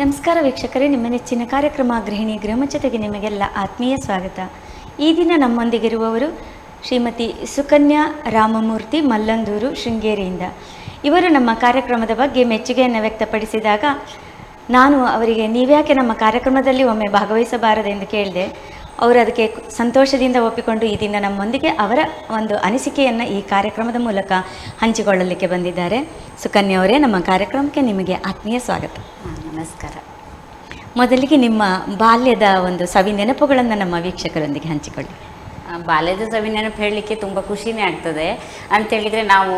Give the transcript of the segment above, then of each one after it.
ನಮಸ್ಕಾರ ವೀಕ್ಷಕರೇ, ನಿಮ್ಮ ನೆಚ್ಚಿನ ಕಾರ್ಯಕ್ರಮ ಗೃಹಿಣಿ ಗೃಹ ಜೊತೆಗೆ ನಿಮಗೆಲ್ಲ ಆತ್ಮೀಯ ಸ್ವಾಗತ. ಈ ದಿನ ನಮ್ಮೊಂದಿಗಿರುವವರು ಶ್ರೀಮತಿ ಸುಕನ್ಯಾ ರಾಮಮೂರ್ತಿ ಮಲ್ಲಂದೂರು ಶೃಂಗೇರಿಯಿಂದ. ಇವರು ನಮ್ಮ ಕಾರ್ಯಕ್ರಮದ ಬಗ್ಗೆ ಮೆಚ್ಚುಗೆಯನ್ನು ವ್ಯಕ್ತಪಡಿಸಿದಾಗ ನಾನು ಅವರಿಗೆ ನೀವ್ಯಾಕೆ ನಮ್ಮ ಕಾರ್ಯಕ್ರಮದಲ್ಲಿ ಒಮ್ಮೆ ಭಾಗವಹಿಸಬಾರದೆಂದು ಕೇಳಿದೆ. ಅವರು ಅದಕ್ಕೆ ಸಂತೋಷದಿಂದ ಒಪ್ಪಿಕೊಂಡು ಈ ದಿನ ನಮ್ಮೊಂದಿಗೆ ಅವರ ಒಂದು ಅನಿಸಿಕೆಯನ್ನು ಈ ಕಾರ್ಯಕ್ರಮದ ಮೂಲಕ ಹಂಚಿಕೊಳ್ಳಲಿಕ್ಕೆ ಬಂದಿದ್ದಾರೆ. ಸುಕನ್ಯಾ ಅವರೇ, ನಮ್ಮ ಕಾರ್ಯಕ್ರಮಕ್ಕೆ ನಿಮಗೆ ಆತ್ಮೀಯ ಸ್ವಾಗತ. ನಮಸ್ಕಾರ. ಮೊದಲಿಗೆ ನಿಮ್ಮ ಬಾಲ್ಯದ ಒಂದು ಸವಿ ನೆನಪುಗಳನ್ನು ನಮ್ಮ ವೀಕ್ಷಕರೊಂದಿಗೆ ಹಂಚಿಕೊಳ್ಳಿ. ಬಾಲ್ಯದ ಸವಿ ನೆನಪು ಹೇಳಲಿಕ್ಕೆ ತುಂಬ ಖುಷಿನೇ ಆಗ್ತದೆ. ಅಂತೇಳಿದರೆ ನಾವು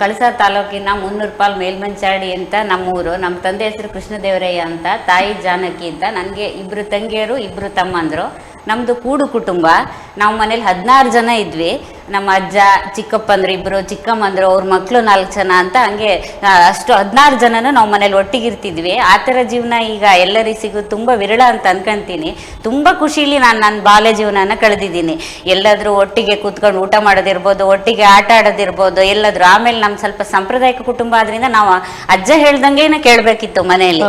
ಕಳಸ ತಾಲೂಕಿನ 300 ಪಾಲ್ ಮೇಲ್ಮಂಚಾಡಿ ಅಂತ ನಮ್ಮೂರು. ನಮ್ಮ ತಂದೆ ಹೆಸರು ಕೃಷ್ಣದೇವರಯ್ಯ ಅಂತ, ತಾಯಿ ಜಾನಕಿ ಅಂತ. ನನಗೆ 2 ತಂಗಿಯರು 2 ತಮ್ಮಂದರು. ನಮ್ಮದು ಕೂಡು ಕುಟುಂಬ. ನಾವು ಮನೇಲಿ 16 ಜನ ಇದ್ವಿ. ನಮ್ಮ ಅಜ್ಜ, ಚಿಕ್ಕಪ್ಪಂದ್ರು 2, ಚಿಕ್ಕಮ್ಮಂದರು, ಅವ್ರ ಮಕ್ಕಳು 4 ಜನ ಅಂತ, ಹಂಗೆ ಅಷ್ಟು 16 ಜನನೂ ನಾವು ಮನೇಲಿ ಒಟ್ಟಿಗಿರ್ತಿದ್ವಿ. ಆ ಥರ ಜೀವನ ಈಗ ಎಲ್ಲರಿಗೂ ಸಿಗೋದು ತುಂಬ ವಿರಳ ಅಂತ ಅನ್ಕೊಂತೀನಿ. ತುಂಬ ಖುಷಿಲಿ ನಾನು ನನ್ನ ಬಾಲ್ಯ ಜೀವನನ ಕಳೆದಿದ್ದೀನಿ. ಎಲ್ಲಾದರೂ ಒಟ್ಟಿಗೆ ಕೂತ್ಕೊಂಡು ಊಟ ಮಾಡೋದಿರ್ಬೋದು, ಒಟ್ಟಿಗೆ ಆಟ ಆಡೋದಿರ್ಬೋದು, ಎಲ್ಲಾದರೂ. ಆಮೇಲೆ ನಮ್ಮ ಸ್ವಲ್ಪ ಸಾಂಪ್ರದಾಯಿಕ ಕುಟುಂಬ ಆದ್ರಿಂದ ನಾವು ಅಜ್ಜ ಹೇಳ್ದಂಗೆನ ಕೇಳಬೇಕಿತ್ತು ಮನೆಯಲ್ಲಿ.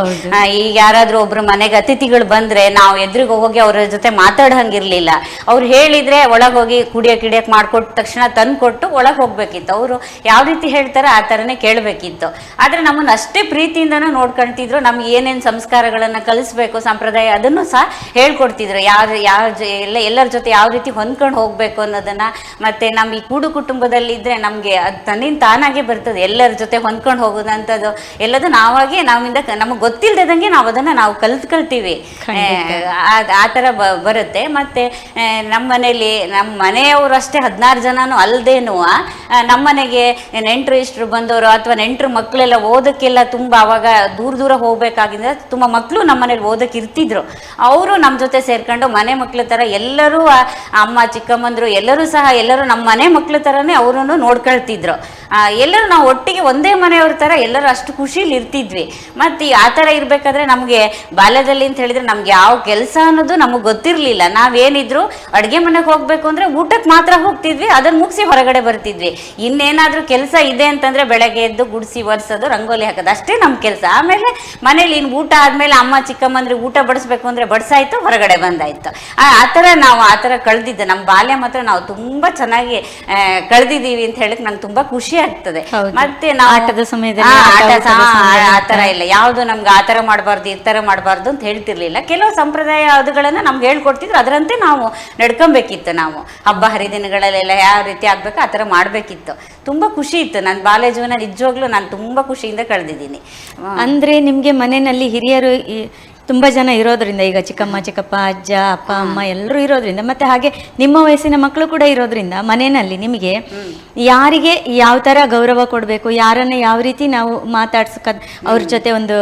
ಈಗ ಯಾರಾದರೂ ಒಬ್ರು ಮನೆಗೆ ಅತಿಥಿಗಳು ಬಂದರೆ ನಾವು ಎದುರಿಗೆ ಹೋಗಿ ಅವ್ರ ಜೊತೆ ಮಾತಾಡೋಂಗಿರ್ಲಿಲ್ಲ. ಅವ್ರು ಹೇಳಿದರೆ ಒಳಗೆ ಹೋಗಿ ಕುಡಿಯೋಕೆ ಮಾಡ್ಕೊಟ್ಟು ತಕ್ಷಣ ತಂದು ಕೊಟ್ಟು ಒಳಗೆ ಹೋಗ್ಬೇಕಿತ್ತು. ಅವರು ಯಾವ ರೀತಿ ಹೇಳ್ತಾರೆ ಆ ಥರನೇ ಕೇಳಬೇಕಿತ್ತು. ಆದರೆ ನಮ್ಮನ್ನು ಅಷ್ಟೇ ಪ್ರೀತಿಯಿಂದನೂ ನೋಡ್ಕೊಳ್ತಿದ್ರು. ನಮ್ಗೆ ಏನೇನು ಸಂಸ್ಕಾರಗಳನ್ನು ಕಲಿಸ್ಬೇಕು, ಸಂಪ್ರದಾಯ, ಅದನ್ನು ಸಹ ಹೇಳ್ಕೊಡ್ತಿದ್ರು. ಎಲ್ಲರ ಜೊತೆ ಯಾವ ರೀತಿ ಹೊಂದ್ಕೊಂಡು ಹೋಗಬೇಕು ಅನ್ನೋದನ್ನು. ಮತ್ತು ನಮ್ಮ ಈ ಕೂಡು ಕುಟುಂಬದಲ್ಲಿದ್ದರೆ ನಮಗೆ ಅದು ತನ್ನಿಂದ ತಾನಾಗೆ ಬರ್ತದೆ. ಎಲ್ಲರ ಜೊತೆ ಹೊಂದ್ಕೊಂಡು ಹೋಗೋದಂಥದ್ದು ಎಲ್ಲದು ನಮಗೆ ಗೊತ್ತಿಲ್ಲದಂಗೆ ನಾವು ಅದನ್ನು ನಾವು ಕಲ್ತ್ಕೊಳ್ತೀವಿ. ಆ ಥರ ಬರುತ್ತೆ. ಮತ್ತು ನಮ್ಮ ಮನೇಲಿ ನಮ್ಮ ಮನೆಯವರು ಅಷ್ಟೇ 16 ಜನನೂ ಅಲ್ಲದೇನು ನಮ್ಮನೆಗೆ ನೆಂಟರು ಇಷ್ಟರು ಬಂದವರು ಅಥವಾ ನೆಂಟರು ಮಕ್ಕಳೆಲ್ಲ ಓದಕ್ಕೆಲ್ಲ ತುಂಬ ಅವಾಗ ದೂರ ಹೋಗ್ಬೇಕಾಗಿದ್ರೆ ತುಂಬ ಮಕ್ಕಳು ನಮ್ಮ ಮನೇಲಿ ಓದಕ್ಕೆ ಇರ್ತಿದ್ರು. ಅವರು ನಮ್ಮ ಜೊತೆ ಸೇರ್ಕೊಂಡು ಮನೆ ಮಕ್ಳ ಥರ ಎಲ್ಲರೂ, ಅಮ್ಮ ಚಿಕ್ಕಮ್ಮಂದರು ಎಲ್ಲರೂ ನಮ್ಮ ಮನೆ ಮಕ್ಳ ಥರನೇ ಅವರನ್ನು ನೋಡ್ಕೊಳ್ತಿದ್ರು. ಎಲ್ಲರೂ ನಾವು ಒಟ್ಟಿಗೆ ಒಂದೇ ಮನೆಯವ್ರ ಥರ ಎಲ್ಲರೂ ಅಷ್ಟು ಖುಷಿಲಿ ಇರ್ತಿದ್ವಿ. ಮತ್ತು ಆ ಥರ ಇರಬೇಕಾದ್ರೆ ನಮಗೆ ಬಾಲ್ಯದಲ್ಲಿ ಅಂತ ಹೇಳಿದ್ರೆ ನಮ್ಗೆ ಯಾವ ಕೆಲಸ ಅನ್ನೋದು ನಮಗೆ ಗೊತ್ತಿರಲಿಲ್ಲ. ನಾವೇನಿದ್ರು ಅಡುಗೆ ಮನೆಗೆ ಹೋಗಬೇಕು ಅಂದರೆ ಊಟಕ್ಕೆ ಮಾತ್ರ ಹೋಗ್ತಿದ್ವಿ, ಅದನ್ನು ಮುಗಿಸಿ ಹೊರಗಡೆ ಬರ್ತಿದ್ವಿ. ಇನ್ನೇನಾದರೂ ಕೆಲಸ ಇದೆ ಅಂತಂದರೆ ಬೆಳಗ್ಗೆ ಎದ್ದು ಗುಡಿಸಿ ಒರೆಸೋದು, ರಂಗೋಲಿ ಹಾಕೋದು, ಅಷ್ಟೇ ನಮ್ಮ ಕೆಲಸ. ಆಮೇಲೆ ಮನೇಲಿ ಇನ್ನು ಊಟ ಆದಮೇಲೆ ಅಮ್ಮ ಚಿಕ್ಕಮ್ಮಂದ್ರೆ ಊಟ ಬಡಿಸ್ಬೇಕು ಅಂದರೆ ಬಡಿಸಾಯ್ತು, ಹೊರಗಡೆ ಬಂದಾಯ್ತು. ಆ ಥರ ಕಳೆದಿದ್ದೆ. ನಮ್ಮ ಬಾಲ್ಯ ಮಾತ್ರ ನಾವು ತುಂಬ ಚೆನ್ನಾಗಿ ಕಳೆದಿದ್ದೀವಿ ಅಂತ ಹೇಳಕ್ಕೆ ನಂಗೆ ತುಂಬ ಖುಷಿ ಆಗ್ತದೆ. ಮತ್ತೆ ನಾವು ಆಟದ ಸಮಯದಲ್ಲಿ ಆ ಥರ ಇಲ್ಲ, ಯಾವುದು ನಮ್ಗೆ ಆ ಥರ ಮಾಡಬಾರ್ದು ಈ ಥರ ಮಾಡಬಾರ್ದು ಅಂತ ಹೇಳ್ತಿರ್ಲಿಲ್ಲ. ಕೆಲವು ಸಂಪ್ರದಾಯ ಅದುಗಳನ್ನು ನಮ್ಗೆ ಹೇಳ್ಕೊಡ್ತಿದ್ರು, ಅದರಂತೆ ನಾವು ನಡ್ಕೊಬೇಕಿತ್ತು. ನಾವು ಹಬ್ಬ ಹರಿದಿನಗಳಲ್ಲೆಲ್ಲ ಯಾವ ರೀತಿ ಆಗ್ಬೇಕು ಆ ಥರ ಮಾಡಬೇಕಿತ್ತು. ತುಂಬ ಖುಷಿ ಇತ್ತು. ನನ್ನ ಬಾಲ್ಯ ಜೀವನ ನಿಜವಾಗ್ಲೂ ನಾನು ತುಂಬ ಖುಷಿಯಿಂದ ಕಳೆದಿದ್ದೀನಿ. ಅಂದರೆ ನಿಮಗೆ ಮನೆಯಲ್ಲಿ ಹಿರಿಯರು ತುಂಬ ಜನ ಇರೋದ್ರಿಂದ, ಈಗ ಚಿಕ್ಕಮ್ಮ ಚಿಕ್ಕಪ್ಪ ಅಜ್ಜ ಅಪ್ಪ ಅಮ್ಮ ಎಲ್ಲರೂ ಇರೋದ್ರಿಂದ, ಮತ್ತು ಹಾಗೆ ನಿಮ್ಮ ವಯಸ್ಸಿನ ಮಕ್ಕಳು ಕೂಡ ಇರೋದ್ರಿಂದ ಮನೆಯಲ್ಲಿ ನಿಮಗೆ ಯಾರಿಗೆ ಯಾವ ಥರ ಗೌರವ ಕೊಡಬೇಕು, ಯಾರನ್ನು ಯಾವ ರೀತಿ ನಾವು ಅವ್ರ ಜೊತೆ ಒಂದು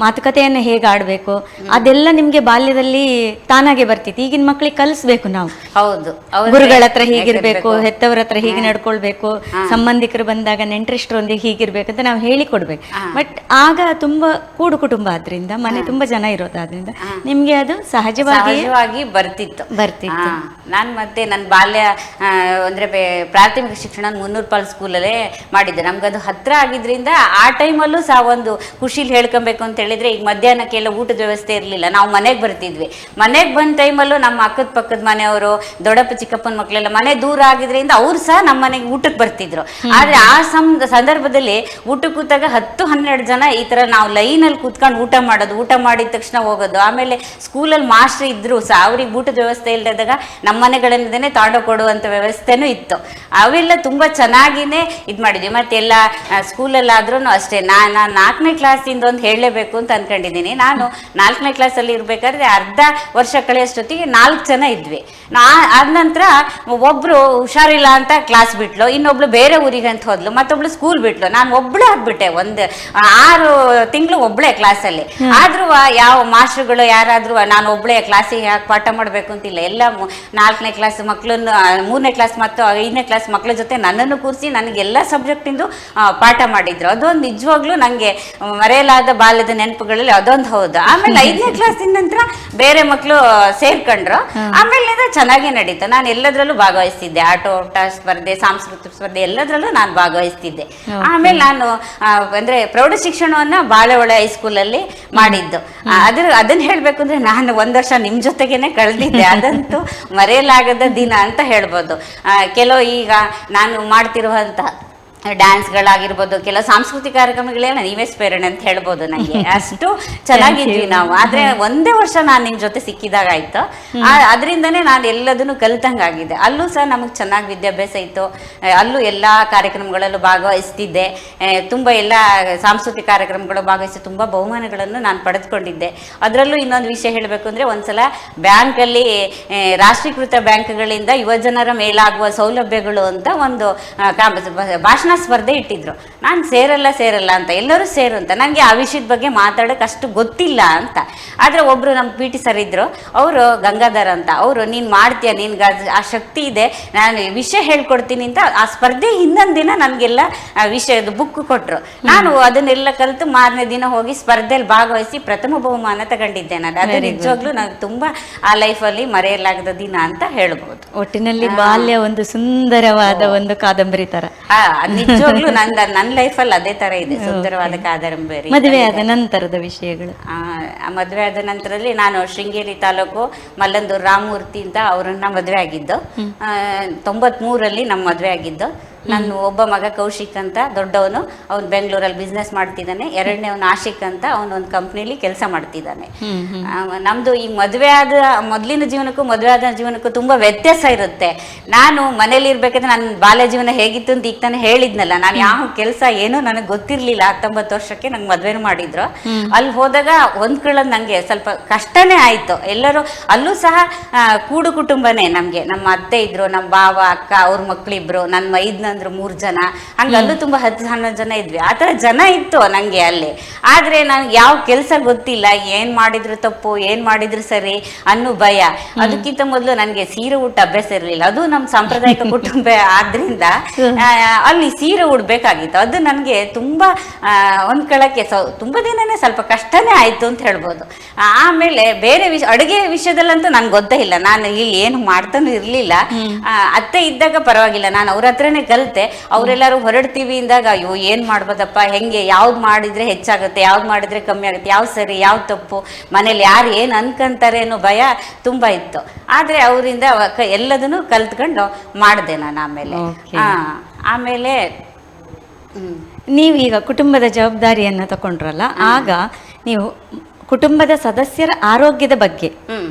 ಮಾತುಕತೆಯನ್ನು ಹೇಗೆ ಆಡಬೇಕು, ಅದೆಲ್ಲ ನಿಮಗೆ ಬಾಲ್ಯದಲ್ಲಿ ತಾನಾಗೆ ಬರ್ತಿತ್ತು. ಈಗಿನ ಮಕ್ಕಳಿಗೆ ಕಲಿಸ್ಬೇಕು ನಾವು. ಹೌದು, ಗುರುಗಳ ಹತ್ರ ಹೀಗಿರ್ಬೇಕು, ಹೆತ್ತವರ ಹತ್ರ ಹೀಗೆ ನಡ್ಕೊಳ್ಬೇಕು, ಸಂಬಂಧಿಕರು ಬಂದಾಗ ನೆಂಟರಿಷ್ಟರೊಂದಿಗೆ ಹೀಗಿರ್ಬೇಕು ಅಂತ ನಾವು ಹೇಳಿಕೊಡ್ಬೇಕು. ಬಟ್ ಆಗ ತುಂಬ ಕೂಡು ಕುಟುಂಬ ಆದ್ರಿಂದ, ಮನೆ ತುಂಬ ಜನ ಇರೋದಾದ್ರಿಂದ ನಿಮ್ಗೆ ಅದು ಸಹಜವಾಗಿ ಬರ್ತಿತ್ತು. ನಾನು ಮತ್ತೆ ನನ್ನ ಬಾಲ್ಯ ಅಂದ್ರೆ ಪ್ರಾಥಮಿಕ ಶಿಕ್ಷಣ 300 ಪಾಲ್ ಸ್ಕೂಲಲ್ಲೇ ಮಾಡಿದ್ದೆ. ನಮ್ಗದು ಹತ್ರ ಆಗಿದ್ರಿಂದ ಆ ಟೈಮಲ್ಲೂ ಸಹ ಒಂದು ಖುಷಿಲಿ ಹೇಳ್ಕೊಬೇಕು ಅಂತ ಹೇಳಿದ್ರೆ, ಈಗ ಮಧ್ಯಾಹ್ನಕ್ಕೆಲ್ಲ ಊಟದ ವ್ಯವಸ್ಥೆ ಇರಲಿಲ್ಲ, ನಾವು ಮನೆಗೆ ಬರ್ತಿದ್ವಿ. ಮನೆಗೆ ಬಂದ ಟೈಮಲ್ಲೂ ನಮ್ಮ ಅಕ್ಕದ ಪಕ್ಕದ ಮನೆಯವರು, ದೊಡ್ಡಪ್ಪ ಚಿಕ್ಕಪ್ಪನ ಮಕ್ಕಳೆಲ್ಲ ಮನೆ ದೂರ ಆಗಿದ್ರಿಂದ ಅವ್ರು ಸಹ ನಮ್ಮ ಮನೆಗೆ ಊಟಕ್ಕೆ ಬರ್ತಿದ್ರು. ಆದ್ರೆ ಆ ಸಂದರ್ಭದಲ್ಲಿ ಊಟಕ್ಕೆ ಕೂತಾಗ 10-12 ಜನ ಈ ತರ ನಾವು ಲೈನಲ್ಲಿ ಕೂತ್ಕೊಂಡು ಊಟ ಮಾಡೋದು, ಊಟ ಮಾಡಿದ ತಕ್ಷಣ ಹೋಗೋದು. ಆಮೇಲೆ ಸ್ಕೂಲಲ್ಲಿ ಮಾಸ್ಟರ್ ಇದ್ರು ಸಹ ಅವ್ರಿಗೆ ಊಟದ ವ್ಯವಸ್ಥೆ ಇಲ್ಲದಾಗ ನಮ್ಮ ಮನೆಗಳಿಂದನೇ ತಾಂಡ ಕೊಡುವಂಥ ವ್ಯವಸ್ಥೆನೂ ಇತ್ತು. ಅವೆಲ್ಲ ತುಂಬ ಚೆನ್ನಾಗಿನೇ ಇದು ಮಾಡಿದ್ವಿ. ಮತ್ತೆ ಎಲ್ಲ ಸ್ಕೂಲಲ್ಲಾದ್ರೂ ಅಷ್ಟೇ. ನಾನು 4ನೇ ಕ್ಲಾಸಿಂದ ಒಂದು ಹೇಳಲೇಬೇಕು ಅಂತ ಅನ್ಕೊಂಡಿದ್ದೀನಿ. ನಾನು 4ನೇ ಕ್ಲಾಸಲ್ಲಿ ಇರಬೇಕಾದ್ರೆ ಅರ್ಧ ವರ್ಷ ಕಳೆಯೋಷ್ಟೊತ್ತಿಗೆ 4 ಜನ ಇದ್ವಿ. ಆದ ನಂತರ ಒಬ್ರು ಹುಷಾರಿಲ್ಲ ಅಂತ ಕ್ಲಾಸ್ ಬಿಟ್ಲು, ಇನ್ನೊಬ್ಳು ಬೇರೆ ಊರಿಗೆ ಅಂತ ಹೋದ್ಲು, ಮತ್ತೊಬ್ಳು ಸ್ಕೂಲ್ ಬಿಟ್ಲು. ನಾನು ಒಬ್ಳೆ ಆಗ್ಬಿಟ್ಟೆ. 6 ತಿಂಗಳು ಒಬ್ಳೆ ಕ್ಲಾಸಲ್ಲಿ. ಆದ್ರೂ ಯಾವ ಯಾವ ಮಾಸ್ಟರ್ಗಳು ಯಾರಾದರೂ ನಾನು ಒಬ್ಬಳೇ ಕ್ಲಾಸಿಗೆ ಯಾಕೆ ಪಾಠ ಮಾಡಬೇಕು ಅಂತಿಲ್ಲ. ಎಲ್ಲ 4ನೇ ಕ್ಲಾಸ್ ಮಕ್ಕಳನ್ನು 3ನೇ ಕ್ಲಾಸ್ ಮತ್ತು 5ನೇ ಕ್ಲಾಸ್ ಮಕ್ಕಳ ಜೊತೆ ನನ್ನನ್ನು ಕೂರಿಸಿ ನನಗೆಲ್ಲ ಸಬ್ಜೆಕ್ಟಿಂದು ಪಾಠ ಮಾಡಿದ್ರು. ಅದೊಂದು ನಿಜವಾಗ್ಲೂ ನನಗೆ ಮರೆಯಲಾದ ಬಾಲ್ಯದ ನೆನಪುಗಳಲ್ಲಿ ಅದೊಂದು ಹೌದು. ಆಮೇಲೆ 5ನೇ ಕ್ಲಾಸಿನ ನಂತರ ಬೇರೆ ಮಕ್ಕಳು ಸೇರ್ಕೊಂಡ್ರು. ಆಮೇಲೆ ಚೆನ್ನಾಗಿ ನಡೀತು. ನಾನು ಎಲ್ಲದರಲ್ಲೂ ಭಾಗವಹಿಸ್ತಿದ್ದೆ, ಆಟೋಟ ಸ್ಪರ್ಧೆ, ಸಾಂಸ್ಕೃತಿಕ ಸ್ಪರ್ಧೆ ಎಲ್ಲದರಲ್ಲೂ ನಾನು ಭಾಗವಹಿಸ್ತಿದ್ದೆ. ಆಮೇಲೆ ನಾನು ಅಂದ್ರೆ ಪ್ರೌಢ ಶಿಕ್ಷಣವನ್ನ ಬಾಳೆಹೊಳೆ ಹೈಸ್ಕೂಲಲ್ಲಿ ಮಾಡಿದ್ದು. ಅದನ್ನ ಹೇಳ್ಬೇಕು ಅಂದ್ರೆ ನಾನು 1 ವರ್ಷ ನಿಮ್ ಜೊತೆಗೇನೆ ಕಳೆದಿದ್ದೆ. ಅದಂತೂ ಮರೆಯಲಾಗದ ದಿನ ಅಂತ ಹೇಳ್ಬೋದು. ಕೆಲವು ಈಗ ನಾನು ಮಾಡ್ತಿರುವಂತ ಡ್ಯಾನ್ಸ್ಗಳಾಗಿರ್ಬೋದು, ಕೆಲವು ಸಾಂಸ್ಕೃತಿಕ ಕಾರ್ಯಕ್ರಮಗಳೆಲ್ಲ ನೀವೇ ಸ್ಪೇರಣೆ ಅಂತ ಹೇಳ್ಬೋದು. ನನಗೆ ಅಷ್ಟು ಚೆನ್ನಾಗಿದ್ವಿ ನಾವು. ಆದ್ರೆ ಒಂದೇ ವರ್ಷ ನಾನು ನಿಮ್ ಜೊತೆ ಸಿಕ್ಕಿದಾಗಾಯ್ತು. ಅದರಿಂದನೇ ನಾನು ಎಲ್ಲದನ್ನು ಕಲಿತಂಗಾಗಿದೆ. ಅಲ್ಲೂ ಸಹ ನಮಗೆ ಚೆನ್ನಾಗಿ ವಿದ್ಯಾಭ್ಯಾಸ ಇತ್ತು. ಅಲ್ಲೂ ಎಲ್ಲ ಕಾರ್ಯಕ್ರಮಗಳಲ್ಲೂ ಭಾಗವಹಿಸ್ತಿದ್ದೆ. ತುಂಬಾ ಎಲ್ಲ ಸಾಂಸ್ಕೃತಿಕ ಕಾರ್ಯಕ್ರಮಗಳು ಭಾಗವಹಿಸಿ ತುಂಬಾ ಬಹುಮಾನಗಳನ್ನು ನಾನು ಪಡೆದುಕೊಂಡಿದ್ದೆ. ಅದರಲ್ಲೂ ಇನ್ನೊಂದು ವಿಷಯ ಹೇಳಬೇಕು ಅಂದ್ರೆ, ಒಂದ್ಸಲ ಬ್ಯಾಂಕಲ್ಲಿ ರಾಷ್ಟ್ರೀಕೃತ ಬ್ಯಾಂಕ್ಗಳಿಂದ ಯುವಜನರ ಮೇಲಾಗುವ ಸೌಲಭ್ಯಗಳು ಅಂತ ಒಂದು ಭಾಷಣ ಸ್ಪರ್ಧೆ ಇಟ್ಟಿದ್ರು. ನಾನು ಸೇರಲ್ಲ ಅಂತ, ಎಲ್ಲರೂ ಸೇರು ಅಂತ. ನನಗೆ ಆ ವಿಷಯದ ಬಗ್ಗೆ ಮಾತಾಡೋಕೆ ಅಷ್ಟು ಗೊತ್ತಿಲ್ಲ ಅಂತ. ಆದ್ರೆ ಒಬ್ರು ನಮ್ಮ PT ಸರ್ ಇದ್ರು, ಅವರು ಗಂಗಾಧರ್ ಅಂತ. ಅವರು ನೀನ್ ಮಾಡ್ತೀಯ, ನಿನ್ಗೆ ಆ ಶಕ್ತಿ ಇದೆ, ನಾನು ವಿಷಯ ಹೇಳ್ಕೊಡ್ತೀನಿ ಅಂತ ಆ ಸ್ಪರ್ಧೆ ಹಿಂದೊಂದು ದಿನ ನನಗೆಲ್ಲ ವಿಷಯದ ಬುಕ್ ಕೊಟ್ರು. ನಾನು ಅದನ್ನೆಲ್ಲ ಕಲಿತು ಮಾರನೇ ದಿನ ಹೋಗಿ ಸ್ಪರ್ಧೆಯಲ್ಲಿ ಭಾಗವಹಿಸಿ ಪ್ರಥಮ ಬಹುಮಾನ ತಗೊಂಡಿದ್ದೆ ನಾನು. ಅದು ನಿಜವಾಗ್ಲೂ ನನಗೆ ತುಂಬಾ ಆ ಲೈಫಲ್ಲಿ ಮರೆಯಲಾಗದ ದಿನ ಅಂತ ಹೇಳ್ಬೋದು. ಒಟ್ಟಿನಲ್ಲಿ ಬಾಲ್ಯ ಒಂದು ಸುಂದರವಾದ ಒಂದು ಕಾದಂಬರಿ ತರ. ನಿಜವಾಗ್ಲೂ ನನ್ನ ಲೈಫಲ್ಲಿ ಅದೇ ತರ ಇದೆ, ಸುಂದರವಾದ ಕಾದಂಬರಿ. ಮದುವೆ ಆದ ನಂತರದ ವಿಷಯಗಳು. ಮದುವೆ ಆದ ನಂತರದಲ್ಲಿ ನಾನು ಶೃಂಗೇರಿ ತಾಲೂಕು ಮಲ್ಲಂದೂರು ರಾಮಮೂರ್ತಿ ಅಂತ ಅವರನ್ನ ಮದುವೆ ಆಗಿದ್ದು. 93ರಲ್ಲಿ ನಮ್ಮ ಮದುವೆ ಆಗಿದ್ದು. ನನ್ನ ಒಬ್ಬ ಮಗ ಕೌಶಿಕ್ ಅಂತ ದೊಡ್ಡವನು, ಅವ್ನು ಬೆಂಗಳೂರಲ್ಲಿ ಬಿಸ್ನೆಸ್ ಮಾಡ್ತಿದ್ದಾನೆ. ಎರಡನೇವನು ಆಶಿಕ್ ಅಂತ, ಅವನೊಂದು ಕಂಪ್ನಿಲಿ ಕೆಲಸ ಮಾಡ್ತಿದ್ದಾನೆ. ನಮ್ದು ಈ ಮದುವೆ ಆದ ಮೊದಲಿನ ಜೀವನಕ್ಕೂ ಮದುವೆ ಆದ ಜೀವನಕ್ಕೂ ತುಂಬಾ ವ್ಯತ್ಯಾಸ ಇರುತ್ತೆ. ನಾನು ಮನೇಲಿ ಇರ್ಬೇಕಾದ್ರೆ ನನ್ನ ಬಾಲ್ಯ ಜೀವನ ಹೇಗಿತ್ತು ಅಂತ ಈಗ ತಾನೇ ಹೇಳಿದ್ನಲ್ಲ, ನಾನು ಯಾವ ಕೆಲಸ ಏನೋ ನನಗೆ ಗೊತ್ತಿರ್ಲಿಲ್ಲ. 19 ವರ್ಷಕ್ಕೆ ನಂಗೆ ಮದುವೆನೂ ಮಾಡಿದ್ರು. ಅಲ್ಲಿ ಹೋದಾಗ ಹೊಂದ್ಕೊಳ್ಳೋದು ನಂಗೆ ಸ್ವಲ್ಪ ಕಷ್ಟನೇ ಆಯ್ತು. ಎಲ್ಲರೂ ಅಲ್ಲೂ ಸಹ ಕೂಡು ಕುಟುಂಬನೇ ನಮ್ಗೆ. ನಮ್ಮ ಅತ್ತೆ ಇದ್ರು, ನಮ್ಮ ಬಾವ, ಅಕ್ಕ, ಅವ್ರ ಮಕ್ಳಿಬ್ರು, ನನ್ನ ಮೈದ್ನ ಅಂದ್ರೆ 3 ಜನ. ಹಂಗಲ್ಲೂ ತುಂಬಾ 10-11 ಜನ ಇದ್ವಿ. ಆ ತರ ಜನ ಇತ್ತು ನಂಗೆ ಅಲ್ಲಿ. ಆದ್ರೆ ನನ್ಗೆ ಯಾವ ಕೆಲಸ ಗೊತ್ತಿಲ್ಲ, ಏನ್ ಮಾಡಿದ್ರು ತಪ್ಪು, ಏನ್ ಮಾಡಿದ್ರು ಸರಿ ಅನ್ನೋ ಭಯ. ಅದಕ್ಕಿಂತ ಮೊದಲು ನನ್ಗೆ ಸೀರೆ ಉಟ್ಟ ಅಭ್ಯಾಸ ಇರ್ಲಿಲ್ಲ. ಅದು ನಮ್ಮ ಸಾಂಪ್ರದಾಯಿಕ ಕುಟುಂಬ ಆದ್ರಿಂದ ಅಲ್ಲಿ ಸೀರೆ ಉಡ್ಬೇಕಾಗಿತ್ತು. ಅದು ನನ್ಗೆ ತುಂಬಾ ಹೊಂದ್ಕೊಳ್ಳಕ್ಕೆ ತುಂಬಾ ದಿನನೇ ಸ್ವಲ್ಪ ಕಷ್ಟನೇ ಆಯ್ತು ಅಂತ ಹೇಳ್ಬೋದು. ಆಮೇಲೆ ಬೇರೆ ಅಡುಗೆ ವಿಷಯದಲ್ಲಂತೂ ನನ್ಗೆ ಗೊತ್ತೇ ಇಲ್ಲ. ನಾನು ಇಲ್ಲಿ ಏನು ಮಾಡ್ತಾನು ಇರ್ಲಿಲ್ಲ. ಅತ್ತೆ ಇದ್ದಾಗ ಪರವಾಗಿಲ್ಲ, ನಾನು ಅವ್ರ ಹತ್ರನೇ ಕಲಿತೆ. ಅವರೆಲ್ಲರೂ ಹೊರಡ್ತೀವಿ ಇಂದಾಗ ಅಯ್ಯೋ ಏನ್ ಮಾಡ್ಬೋದಪ್ಪ, ಹೆಂಗೆ, ಯಾವ್ದು ಮಾಡಿದ್ರೆ ಹೆಚ್ಚಾಗುತ್ತೆ, ಯಾವ್ದು ಮಾಡಿದ್ರೆ ಕಮ್ಮಿ ಆಗುತ್ತೆ, ಯಾವ್ದು ಸರಿ ಯಾವ್ದು ತಪ್ಪು, ಮನೇಲಿ ಯಾರು ಏನು ಅನ್ಕೊಂತಾರೆ ಅನ್ನೋ ಭಯ ತುಂಬಾ ಇತ್ತು. ಆದ್ರೆ ಅವರಿಂದ ಎಲ್ಲದನ್ನು ಕಲ್ತ್ಕೊಂಡು ಮಾಡಿದೆ ನಾನು. ಆಮೇಲೆ ನೀವೀಗ ಕುಟುಂಬದ ಜವಾಬ್ದಾರಿಯನ್ನು ತಗೊಂಡ್ರಲ್ಲ, ಆಗ ನೀವು ಕುಟುಂಬದ ಸದಸ್ಯರ ಆರೋಗ್ಯದ ಬಗ್ಗೆ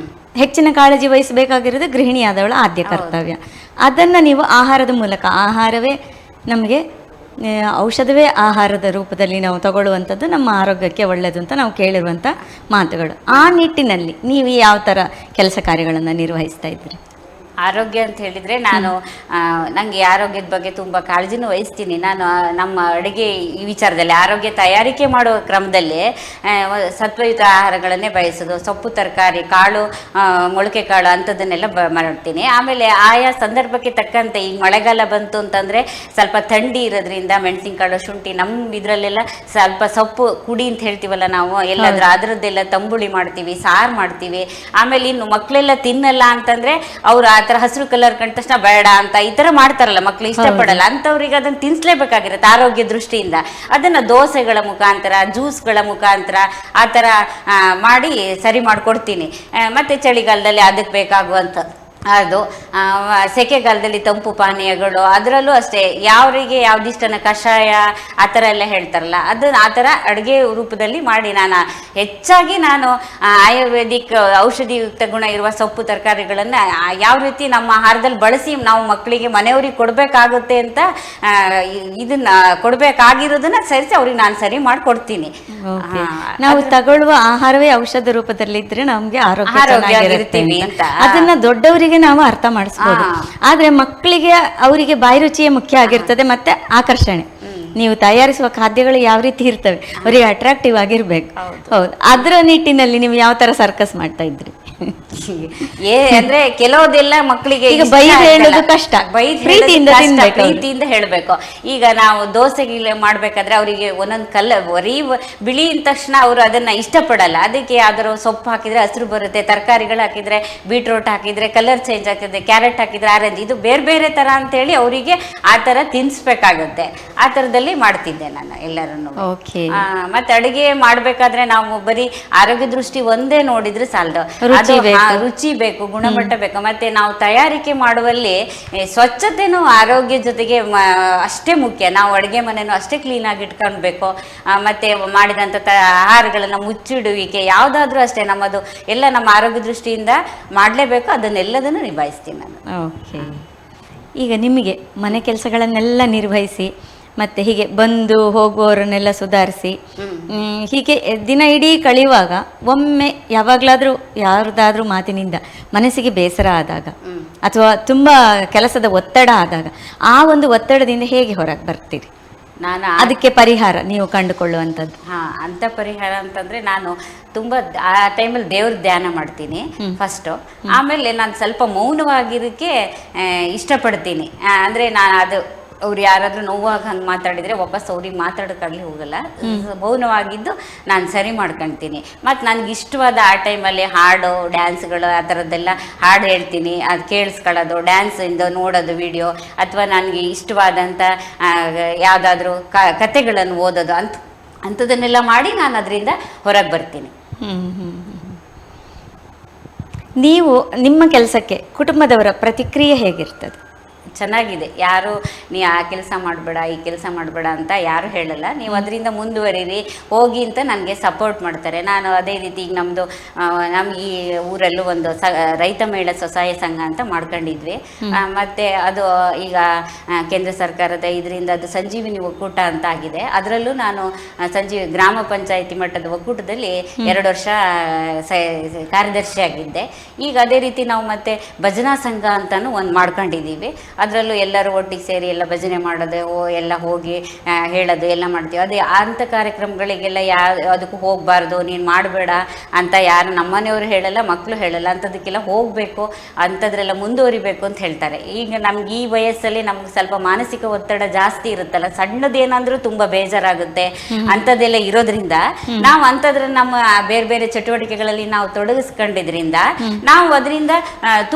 ಹೆಚ್ಚಿನ ಕಾಳಜಿ ವಹಿಸಬೇಕಾಗಿರೋದು ಗೃಹಿಣಿಯಾದವಳ ಆದ್ಯ ಕರ್ತವ್ಯ. ಅದನ್ನು ನೀವು ಆಹಾರದ ಮೂಲಕ, ಆಹಾರವೇ ನಮಗೆ ಔಷಧವೇ ಆಹಾರದ ರೂಪದಲ್ಲಿ ನಾವು ತಗೊಳ್ಳುವಂಥದ್ದು ನಮ್ಮ ಆರೋಗ್ಯಕ್ಕೆ ಒಳ್ಳೆಯದು ಅಂತ ನಾವು ಕೇಳಿರುವಂಥ ಮಾತುಗಳು. ಆ ನಿಟ್ಟಿನಲ್ಲಿ ನೀವು ಯಾವ ಥರ ಕೆಲಸ ಕಾರ್ಯಗಳನ್ನು ನಿರ್ವಹಿಸ್ತಾ ಇದ್ದೀರಿ? ಆರೋಗ್ಯ ಅಂತ ಹೇಳಿದರೆ ನಾನು ನನಗೆ ಆರೋಗ್ಯದ ಬಗ್ಗೆ ತುಂಬ ಕಾಳಜಿನೂ ವಹಿಸ್ತೀನಿ. ನಾನು ನಮ್ಮ ಅಡುಗೆ ಈ ವಿಚಾರದಲ್ಲಿ ಆರೋಗ್ಯ ತಯಾರಿಕೆ ಮಾಡುವ ಕ್ರಮದಲ್ಲಿ ಸತ್ವಯುತ ಆಹಾರಗಳನ್ನೇ ಬಯಸೋದು. ಸೊಪ್ಪು, ತರಕಾರಿ, ಕಾಳು, ಮೊಳಕೆ ಕಾಳು ಅಂಥದ್ದನ್ನೆಲ್ಲ ಮಾಡ್ತೀನಿ. ಆಮೇಲೆ ಆಯಾ ಸಂದರ್ಭಕ್ಕೆ ತಕ್ಕಂತೆ, ಈಗ ಮಳೆಗಾಲ ಬಂತು ಅಂತಂದರೆ ಸ್ವಲ್ಪ ಥಂಡಿ ಇರೋದ್ರಿಂದ ಮೆಣಸಿನಕಾಳು, ಶುಂಠಿ, ನಮ್ಮ ಇದರಲ್ಲೆಲ್ಲ ಸ್ವಲ್ಪ ಸೊಪ್ಪು ಕುಡಿ ಅಂತ ಹೇಳ್ತೀವಲ್ಲ ನಾವು, ಎಲ್ಲಾದ್ರೂ ಅದರದ್ದೆಲ್ಲ ತಂಬುಳಿ ಮಾಡ್ತೀವಿ, ಸಾರು ಮಾಡ್ತೀವಿ. ಆಮೇಲೆ ಇನ್ನು ಮಕ್ಕಳೆಲ್ಲ ತಿನ್ನಲ್ಲ ಅಂತಂದರೆ ಅವರು ಆ ಥರ ಹಸಿರು ಕಲರ್ ಕಂಡ ತಕ್ಷಣ ಬೇಡ ಅಂತ ಈ ಥರ ಮಾಡ್ತಾರಲ್ಲ, ಮಕ್ಳು ಇಷ್ಟಪಡಲ್ಲ ಅಂಥವ್ರಿಗೆ ಅದನ್ನು ತಿನ್ನಿಸ್ಲೇಬೇಕಾಗಿರುತ್ತೆ ಆರೋಗ್ಯ ದೃಷ್ಟಿಯಿಂದ. ಅದನ್ನು ದೋಸೆಗಳ ಮುಖಾಂತರ, ಜ್ಯೂಸ್ಗಳ ಮುಖಾಂತರ ಆ ಥರ ಮಾಡಿ ಸರಿ ಮಾಡಿಕೊಡ್ತೀನಿ. ಮತ್ತು ಚಳಿಗಾಲದಲ್ಲಿ ಅದಕ್ಕೆ ಬೇಕಾಗುವಂಥ ಅದು, ಸೆಕೆಗಾಲದಲ್ಲಿ ತಂಪು ಪಾನೀಯಗಳು, ಅದರಲ್ಲೂ ಅಷ್ಟೇ ಯಾವರಿಗೆ ಯಾವ್ದಿಷ್ಟನ ಕಷಾಯ ಆ ಥರ ಎಲ್ಲ ಹೇಳ್ತಾರಲ್ಲ, ಅದನ್ನು ಆ ಥರ ಅಡುಗೆ ರೂಪದಲ್ಲಿ ಮಾಡಿ ಹೆಚ್ಚಾಗಿ ನಾನು ಆಯುರ್ವೇದಿಕ್ ಔಷಧಿಯುಕ್ತ ಗುಣ ಇರುವ ಸೊಪ್ಪು ತರಕಾರಿಗಳನ್ನು ಯಾವ ರೀತಿ ನಮ್ಮ ಆಹಾರದಲ್ಲಿ ಬಳಸಿ ನಾವು ಮಕ್ಕಳಿಗೆ ಮನೆಯವ್ರಿಗೆ ಕೊಡಬೇಕಾಗುತ್ತೆ ಅಂತ ಇದನ್ನ ಕೊಡಬೇಕಾಗಿರೋದನ್ನ ಸರಿಸಿ ಅವ್ರಿಗೆ ನಾನು ಸರಿ ಮಾಡಿಕೊಡ್ತೀನಿ. ನಾವು ತಗೊಳ್ಳುವ ಆಹಾರವೇ ಔಷಧ ರೂಪದಲ್ಲಿದ್ರೆ ನಮ್ಗೆ ಆರೋಗ್ಯ ಅಂತ ಅದನ್ನ ದೊಡ್ಡವರಿಗೆ ನಾವು ಅರ್ಥ ಮಾಡಿಸ್ಬೋದು. ಆದ್ರೆ ಮಕ್ಕಳಿಗೆ ಅವರಿಗೆ ಬಾಯಿ ರುಚಿಯೇ ಮುಖ್ಯ ಆಗಿರ್ತದೆ, ಮತ್ತೆ ಆಕರ್ಷಣೆ. ನೀವು ತಯಾರಿಸುವ ಖಾದ್ಯಗಳು ಯಾವ ರೀತಿ ಇರ್ತವೆ ಅವರಿಗೆ ಅಟ್ರಾಕ್ಟಿವ್ ಆಗಿರ್ಬೇಕು. ಹೌದು, ಅದರ ನಿಟ್ಟಿನಲ್ಲಿ ನೀವು ಯಾವ ತರ ಸರ್ಕಸ್ ಮಾಡ್ತಾ ಇದ್ರಿ? ಅಂದ್ರೆ ಕೆಲವುದೆಲ್ಲ ಮಕ್ಕಳಿಗೆ ಈಗ ಬೈದು ಹೇಳೋದು ಕಷ್ಟ, ಪ್ರೀತಿಯಿಂದ ಹೇಳ್ಬೇಕು. ಈಗ ನಾವು ದೋಸೆಗೆ ಮಾಡ್ಬೇಕಾದ್ರೆ ಅವರಿಗೆ ಒಂದೊಂದು ಕಲರ್ ಬರೀ ಬಿಳಿ ಅಂದ ತಕ್ಷಣ ಅವರು ಅದನ್ನ ಇಷ್ಟಪಡಲ್ಲ. ಅದಕ್ಕೆ ಯಾವ್ದಾದ್ರು ಸೊಪ್ಪು ಹಾಕಿದ್ರೆ ಹಸಿರು ಬರುತ್ತೆ, ತರಕಾರಿಗಳು ಹಾಕಿದ್ರೆ ಬೀಟ್ರೋಟ್ ಹಾಕಿದ್ರೆ ಕಲರ್ ಚೇಂಜ್ ಆಗ್ತದೆ, ಕ್ಯಾರೆಟ್ ಹಾಕಿದ್ರೆ ಆರೆಂಜ್, ಇದು ಬೇರೆ ಬೇರೆ ತರ ಅಂತೇಳಿ ಅವರಿಗೆ ಆ ತರ ತಿನ್ಸ್ಬೇಕಾಗುತ್ತೆ. ಆ ತರದಲ್ಲಿ ಮಾಡ್ತಿದ್ದೆ ನಾನು ಎಲ್ಲರನ್ನು. ಮತ್ತೆ ಅಡಿಗೆ ಮಾಡ್ಬೇಕಾದ್ರೆ ನಾವು ಬರೀ ಆರೋಗ್ಯ ದೃಷ್ಟಿ ಒಂದೇ ನೋಡಿದ್ರೆ ಸಾಲದು, ರುಚಿ ಬೇಕು, ಗುಣಮಟ್ಟ ಬೇಕು. ಮತ್ತೆ ನಾವು ತಯಾರಿಕೆ ಮಾಡುವಲ್ಲಿ ಸ್ವಚ್ಛತೆನೂ ಆರೋಗ್ಯ ಜೊತೆಗೆ ಅಷ್ಟೇ ಮುಖ್ಯ. ನಾವು ಅಡುಗೆ ಮನೆಯೂ ಅಷ್ಟೇ ಕ್ಲೀನ್ ಆಗಿ ಇಟ್ಕೊಳ್ಬೇಕು. ಮತ್ತೆ ಮಾಡಿದಂಥ ಆಹಾರಗಳನ್ನ ಮುಚ್ಚಿಡುವಿಕೆ ಯಾವುದಾದ್ರೂ ಅಷ್ಟೇ ನಮ್ಮದು ಎಲ್ಲ ನಮ್ಮ ಆರೋಗ್ಯ ದೃಷ್ಟಿಯಿಂದ ಮಾಡಲೇಬೇಕು. ಅದನ್ನೆಲ್ಲದನ್ನು ನಿಭಾಯಿಸ್ತೀನಿ ನಾನು. ಓಕೆ, ಈಗ ನಿಮಗೆ ಮನೆ ಕೆಲಸಗಳನ್ನೆಲ್ಲ ನಿರ್ವಹಿಸಿ ಮತ್ತೆ ಹೀಗೆ ಬಂದು ಹೋಗುವವರನ್ನೆಲ್ಲ ಸುಧಾರಿಸಿ ಹೀಗೆ ದಿನ ಇಡೀ ಕಳೆಯುವಾಗ ಒಮ್ಮೆ ಯಾವಾಗಲಾದರೂ ಯಾರ್ದಾದ್ರೂ ಮಾತಿನಿಂದ ಮನಸ್ಸಿಗೆ ಬೇಸರ ಆದಾಗ ಅಥವಾ ತುಂಬ ಕೆಲಸದ ಒತ್ತಡ ಆದಾಗ ಆ ಒಂದು ಒತ್ತಡದಿಂದ ಹೇಗೆ ಹೊರಗೆ ಬರ್ತೀರಿ? ನಾನು ಅದಕ್ಕೆ ಪರಿಹಾರ ನೀವು ಕಂಡುಕೊಳ್ಳುವಂಥದ್ದು? ಅಂತ ಪರಿಹಾರ ಅಂತಂದ್ರೆ ನಾನು ತುಂಬಾ ಆ ಟೈಮಲ್ಲಿ ದೇವ್ರ ಧ್ಯಾನ ಮಾಡ್ತೀನಿ ಫಸ್ಟು. ಆಮೇಲೆ ನಾನು ಸ್ವಲ್ಪ ಮೌನವಾಗಿರೋಕ್ಕೆ ಇಷ್ಟಪಡ್ತೀನಿ. ಅಂದ್ರೆ ನಾನು ಅದು ಅವ್ರು ಯಾರಾದ್ರೂ ನೋವಾಗ ಹಂಗೆ ಮಾತಾಡಿದ್ರೆ ವಾಪಸ್ ಅವ್ರಿಗೆ ಮಾತಾಡೋಕ್ಕಾಗಲಿ ಹೋಗಲ್ಲ, ಮೌನವಾಗಿದ್ದು ನಾನು ಸರಿ ಮಾಡ್ಕೊಳ್ತೀನಿ. ಮತ್ತು ನನಗೆ ಇಷ್ಟವಾದ ಆ ಟೈಮಲ್ಲಿ ಹಾಡು ಡ್ಯಾನ್ಸ್ಗಳು ಆ ಥರದ್ದೆಲ್ಲ ಹಾಡು ಹೇಳ್ತೀನಿ, ಅದು ಕೇಳಿಸ್ಕೊಳ್ಳೋದು, ಡ್ಯಾನ್ಸಿಂದ ನೋಡೋದು ವಿಡಿಯೋ, ಅಥವಾ ನನಗೆ ಇಷ್ಟವಾದಂಥ ಯಾವುದಾದ್ರೂ ಕತೆಗಳನ್ನು ಓದೋದು ಅಂಥದ್ದನ್ನೆಲ್ಲ ಮಾಡಿ ನಾನು ಅದರಿಂದ ಹೊರಗೆ ಬರ್ತೀನಿ. ನೀವು ನಿಮ್ಮ ಕೆಲಸಕ್ಕೆ ಕುಟುಂಬದವರ ಪ್ರತಿಕ್ರಿಯೆ ಹೇಗಿರ್ತದೆ? ಚೆನ್ನಾಗಿದೆ. ಯಾರು ನೀ ಆ ಕೆಲಸ ಮಾಡಬೇಡ ಈ ಕೆಲಸ ಮಾಡಬೇಡ ಅಂತ ಯಾರು ಹೇಳಲ್ಲ. ನೀವು ಅದರಿಂದ ಮುಂದುವರಿರಿ ಹೋಗಿ ಅಂತ ನನಗೆ ಸಪೋರ್ಟ್ ಮಾಡ್ತಾರೆ. ನಾನು ಅದೇ ರೀತಿ ಈಗ ನಮ್ಮದು ನಮ್ಮ ಈ ಊರಲ್ಲೂ ಒಂದು ರೈತ ಮಹಿಳಾ ಸ್ವಸಹಾಯ ಸಂಘ ಅಂತ ಮಾಡ್ಕೊಂಡಿದ್ವಿ. ಮತ್ತು ಅದು ಈಗ ಕೇಂದ್ರ ಸರ್ಕಾರದ ಇದರಿಂದ ಅದು ಸಂಜೀವಿನಿ ಒಕ್ಕೂಟ ಅಂತ ಆಗಿದೆ. ಅದರಲ್ಲೂ ನಾನು ಗ್ರಾಮ ಪಂಚಾಯಿತಿ ಮಟ್ಟದ ಒಕ್ಕೂಟದಲ್ಲಿ 2 ವರ್ಷ ಕಾರ್ಯದರ್ಶಿಯಾಗಿದ್ದೆ. ಈಗ ಅದೇ ರೀತಿ ನಾವು ಮತ್ತೆ ಭಜನಾ ಸಂಘ ಅಂತಾನು ಒಂದು ಮಾಡ್ಕೊಂಡಿದ್ದೀವಿ. ಅದರಲ್ಲೂ ಎಲ್ಲರೂ ಒಟ್ಟಿಗೆ ಸೇರಿ ಎಲ್ಲ ಭಜನೆ ಮಾಡೋದು, ಎಲ್ಲ ಹೋಗಿ ಹೇಳೋದು ಎಲ್ಲ ಮಾಡ್ತೀವಿ. ಅದೇ ಅಂಥ ಕಾರ್ಯಕ್ರಮಗಳಿಗೆಲ್ಲ ಅದಕ್ಕೂ ಹೋಗಬಾರ್ದು, ನೀನು ಮಾಡಬೇಡ ಅಂತ ಯಾರು ನಮ್ಮನೆಯವರು ಹೇಳಲ್ಲ, ಮಕ್ಕಳು ಹೇಳಲ್ಲ. ಅಂಥದಕ್ಕೆಲ್ಲ ಹೋಗಬೇಕು, ಅಂಥದ್ರೆಲ್ಲ ಮುಂದುವರಿಬೇಕು ಅಂತ ಹೇಳ್ತಾರೆ. ಈಗ ನಮ್ಗೆ ಈ ವಯಸ್ಸಲ್ಲಿ ನಮ್ಗೆ ಸ್ವಲ್ಪ ಮಾನಸಿಕ ಒತ್ತಡ ಜಾಸ್ತಿ ಇರುತ್ತಲ್ಲ, ಸಣ್ಣದೇನಂದ್ರೂ ತುಂಬ ಬೇಜಾರಾಗುತ್ತೆ. ಅಂಥದ್ದೆಲ್ಲ ಇರೋದ್ರಿಂದ ನಾವು ಅಂಥದ್ರ ನಮ್ಮ ಬೇರೆ ಬೇರೆ ಚಟುವಟಿಕೆಗಳಲ್ಲಿ ನಾವು ತೊಡಗಿಸ್ಕೊಂಡಿದ್ರಿಂದ ನಾವು ಅದರಿಂದ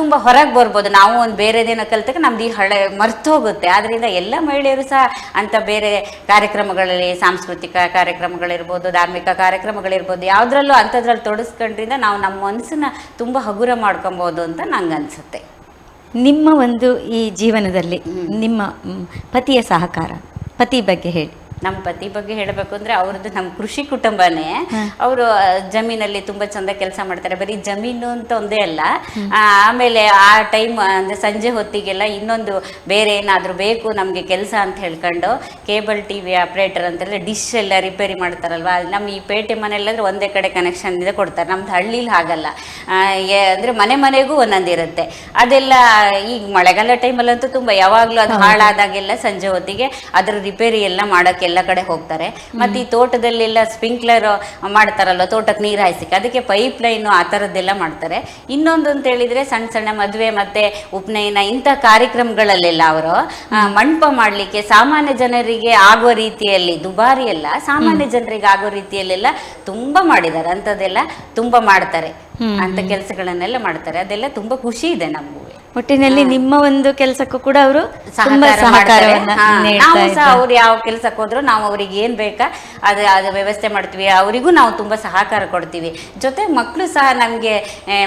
ತುಂಬ ಹೊರಗೆ ಬರ್ಬೋದು. ನಾವು ಒಂದು ಬೇರೆದೇನೋ ಕಲ್ತಕ್ಕೆ ನಮ್ದು ಈ ಹಳೆ ಮರ್ತೋಗುತ್ತೆ. ಆದ್ದರಿಂದ ಎಲ್ಲ ಮಹಿಳೆಯರು ಸಹ ಅಂತ ಬೇರೆ ಕಾರ್ಯಕ್ರಮಗಳಲ್ಲಿ, ಸಾಂಸ್ಕೃತಿಕ ಕಾರ್ಯಕ್ರಮಗಳಿರ್ಬೋದು, ಧಾರ್ಮಿಕ ಕಾರ್ಯಕ್ರಮಗಳಿರ್ಬೋದು, ಯಾವುದ್ರಲ್ಲೂ ಅಂಥದ್ರಲ್ಲಿ ತೊಡಗಿಸ್ಕೊಂಡ್ರಿಂದ ನಾವು ನಮ್ಮ ಮನಸ್ಸನ್ನ ತುಂಬ ಹಗುರ ಮಾಡ್ಕೊಬೋದು ಅಂತ ನಂಗೆ ಅನಿಸುತ್ತೆ. ನಿಮ್ಮ ಒಂದು ಈ ಜೀವನದಲ್ಲಿ ನಿಮ್ಮ ಪತಿಯ ಸಹಕಾರ, ಪತಿ ಬಗ್ಗೆ ಹೇಳಿ. ನಮ್ಮ ಪತಿ ಬಗ್ಗೆ ಹೇಳಬೇಕು ಅಂದರೆ ಅವ್ರದ್ದು ನಮ್ಮ ಕೃಷಿ ಕುಟುಂಬನೇ. ಅವರು ಜಮೀನಲ್ಲಿ ತುಂಬ ಚಂದ ಕೆಲಸ ಮಾಡ್ತಾರೆ. ಬರೀ ಜಮೀನು ಅಂತ ಒಂದೇ ಅಲ್ಲ, ಆಮೇಲೆ ಆ ಟೈಮ್ ಅಂದರೆ ಸಂಜೆ ಹೊತ್ತಿಗೆಲ್ಲ ಇನ್ನೊಂದು ಬೇರೆ ಏನಾದರೂ ಬೇಕು ನಮಗೆ ಕೆಲಸ ಅಂತ ಹೇಳ್ಕೊಂಡು ಕೇಬಲ್ TV ಆಪ್ರೇಟರ್ ಅಂತೆಲ್ಲ ಡಿಶ್ ಎಲ್ಲ ರಿಪೇರಿ ಮಾಡ್ತಾರಲ್ವ, ನಮ್ಮ ಈ ಪೇಟೆ ಮನೆಯಲ್ಲಾದ್ರೆ ಒಂದೇ ಕಡೆ ಕನೆಕ್ಷನ್ ಇದೆ ಕೊಡ್ತಾರೆ. ನಮ್ದು ಹಳ್ಳಿಲಿ ಹಾಗಲ್ಲ, ಅಂದರೆ ಮನೆಗೂ ಒಂದೊಂದಿರುತ್ತೆ. ಅದೆಲ್ಲ ಈಗ ಮಳೆಗಾಲ ಟೈಮಲ್ಲಂತೂ ತುಂಬ ಯಾವಾಗಲೂ ಅದು ಹಾಳಾದಾಗೆಲ್ಲ ಸಂಜೆ ಹೊತ್ತಿಗೆ ಅದರ ರಿಪೇರಿ ಎಲ್ಲ ಮಾಡೋಕ್ಕೆ ಎಲ್ಲ ಕಡೆ ಹೋಗ್ತಾರೆ. ಮತ್ತು ಈ ತೋಟದಲ್ಲೆಲ್ಲ ಸ್ಪ್ರಿಂಕ್ಲರ್ ಮಾಡ್ತಾರಲ್ಲ, ತೋಟಕ್ಕೆ ನೀರು ಹಾಯಿಸಿಕ್ಕೆ, ಅದಕ್ಕೆ ಪೈಪ್ ಲೈನು ಆ ಥರದ್ದೆಲ್ಲ ಮಾಡ್ತಾರೆ. ಇನ್ನೊಂದು ಅಂತ ಹೇಳಿದರೆ ಸಣ್ಣ ಸಣ್ಣ ಮದುವೆ ಮತ್ತು ಉಪನಯನ ಇಂಥ ಕಾರ್ಯಕ್ರಮಗಳಲ್ಲೆಲ್ಲ ಅವರು ಮಂಟಪ ಮಾಡಲಿಕ್ಕೆ ಸಾಮಾನ್ಯ ಜನರಿಗೆ ಆಗುವ ರೀತಿಯಲ್ಲಿ, ದುಬಾರಿ ಎಲ್ಲ ಸಾಮಾನ್ಯ ಜನರಿಗೆ ಆಗೋ ರೀತಿಯಲ್ಲೆಲ್ಲ ತುಂಬ ಮಾಡಿದ್ದಾರೆ. ಅಂಥದ್ದೆಲ್ಲ ತುಂಬ ಮಾಡ್ತಾರೆ, ಅಂಥ ಕೆಲಸಗಳನ್ನೆಲ್ಲ ಮಾಡ್ತಾರೆ. ಅದೆಲ್ಲ ತುಂಬ ಖುಷಿ ಇದೆ ನಮಗೂ. ಒಟ್ಟಿನಲ್ಲಿ ನಿಮ್ಮ ಒಂದು ಕೆಲಸಕ್ಕೂ ಕೂಡ ಅವರು ನಾವು ಸಹ ಅವ್ರು ಯಾವ ಕೆಲಸಕ್ಕೆ ಹೋದ್ರು ನಾವು ಅವ್ರಿಗೆ ಏನ್ ಬೇಕಾ ಅದು ವ್ಯವಸ್ಥೆ ಮಾಡ್ತೀವಿ. ಅವರಿಗೂ ನಾವು ತುಂಬಾ ಸಹಕಾರ ಕೊಡ್ತೀವಿ. ಜೊತೆ ಮಕ್ಕಳು ಸಹ ನಮ್ಗೆ